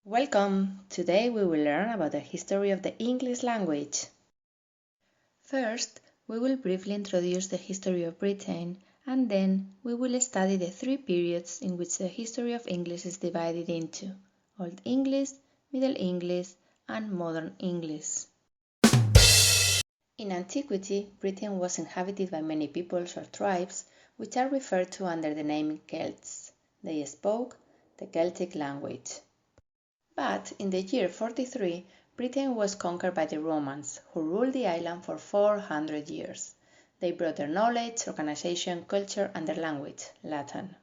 Welcome! Today we will learn about the history of the English language. First, we will briefly introduce the history of Britain, and then we will study the three periods in which the history of English is divided into: Old English, Middle English, and Modern English. In antiquity, Britain was inhabited by many peoples or tribes, which are referred to under the name Celts. They spoke the Celtic language. But in the year 43, Britain was conquered by the Romans, who ruled the island for 400 years. They brought their knowledge, organization, culture, and their language, Latin.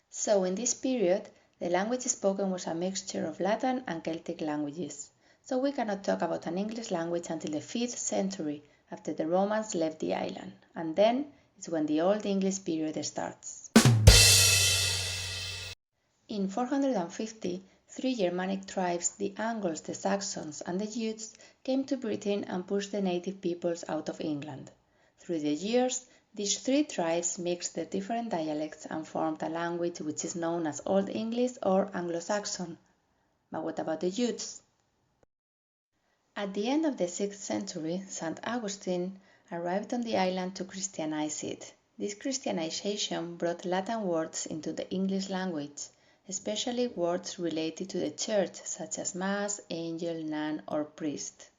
So in this period, the language spoken was a mixture of Latin and Celtic languages. So we cannot talk about an English language until the 5th century, after the Romans left the island, and then is when the Old English period starts. In 450, three Germanic tribes, the Angles, the Saxons, and the Jutes, came to Britain and pushed the native peoples out of England. Through the years, these three tribes mixed their different dialects and formed a language which is known as Old English or Anglo-Saxon. But what about the Jutes? At the end of the 6th century, St. Augustine arrived on the island to Christianize it. This Christianization brought Latin words into the English language, especially words related to the church such as Mass, angel, nun, or priest.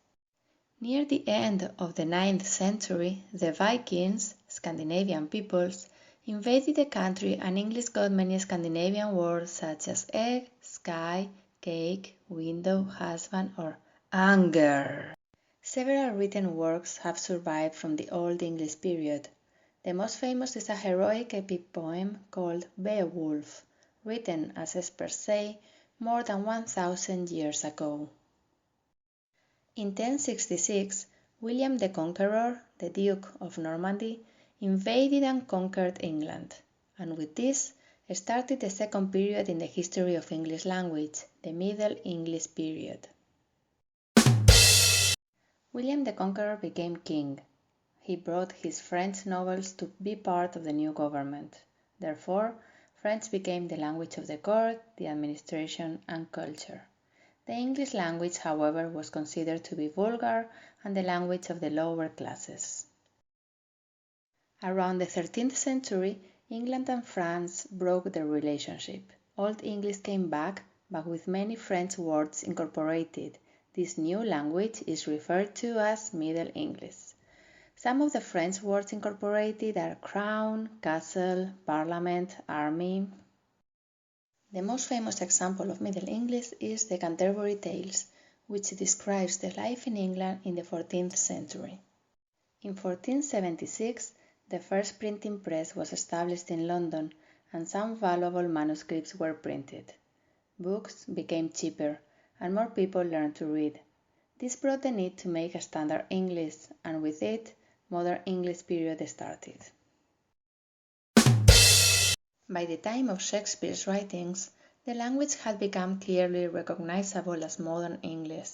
Near the end of the 9th century, the Vikings, Scandinavian peoples, invaded the country, and English got many Scandinavian words such as egg, sky, cake, window, husband, or anger. Several written works have survived from the Old English period. The most famous is a heroic epic poem called Beowulf, written, as experts say, more than 1,000 years ago. In 1066, William the Conqueror, the Duke of Normandy, invaded and conquered England, and with this started the second period in the history of English language, the Middle English period. William the Conqueror became king. He brought his French nobles to be part of the new government. Therefore, French became the language of the court, the administration, and culture. The English language, however, was considered to be vulgar and the language of the lower classes. Around the 13th century, England and France broke their relationship. Old English came back, but with many French words incorporated. This new language is referred to as Middle English. Some of the French words incorporated are crown, castle, parliament, army. The most famous example of Middle English is the Canterbury Tales, which describes the life in England in the 14th century. In 1476, the first printing press was established in London, and some valuable manuscripts were printed. Books became cheaper, and more people learned to read. This brought the need to make a standard English, and with it, Modern English period started. By the time of Shakespeare's writings, the language had become clearly recognizable as Modern English.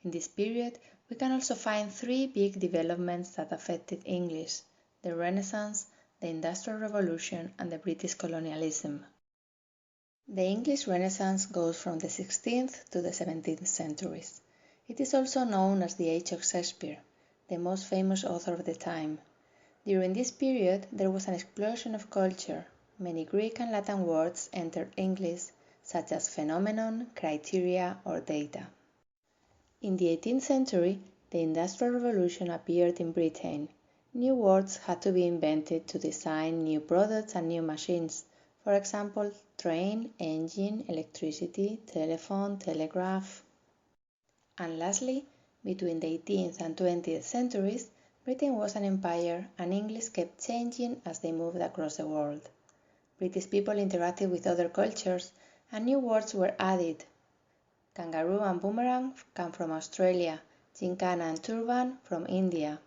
In this period, we can also find three big developments that affected English: the Renaissance, the Industrial Revolution, and the British colonialism. The English Renaissance goes from the 16th to the 17th centuries. It is also known as the Age of Shakespeare, the most famous author of the time. During this period, there was an explosion of culture. Many Greek and Latin words entered English, such as phenomenon, criteria, or data. In the 18th century, the Industrial Revolution appeared in Britain. New words had to be invented to design new products and new machines. For example, train, engine, electricity, telephone, telegraph. And lastly, between the 18th and 20th centuries, Britain was an empire, and English kept changing as they moved across the world. British people interacted with other cultures, and new words were added. Kangaroo and boomerang come from Australia, gincana and turban from India.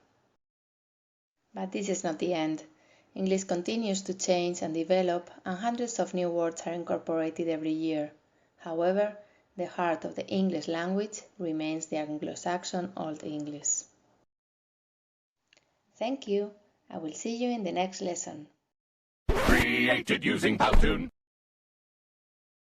But this is not the end. English continues to change and develop, and hundreds of new words are incorporated every year. However, the heart of the English language remains the Anglo-Saxon Old English. Thank you. I will see you in the next lesson. Created using Powtoon.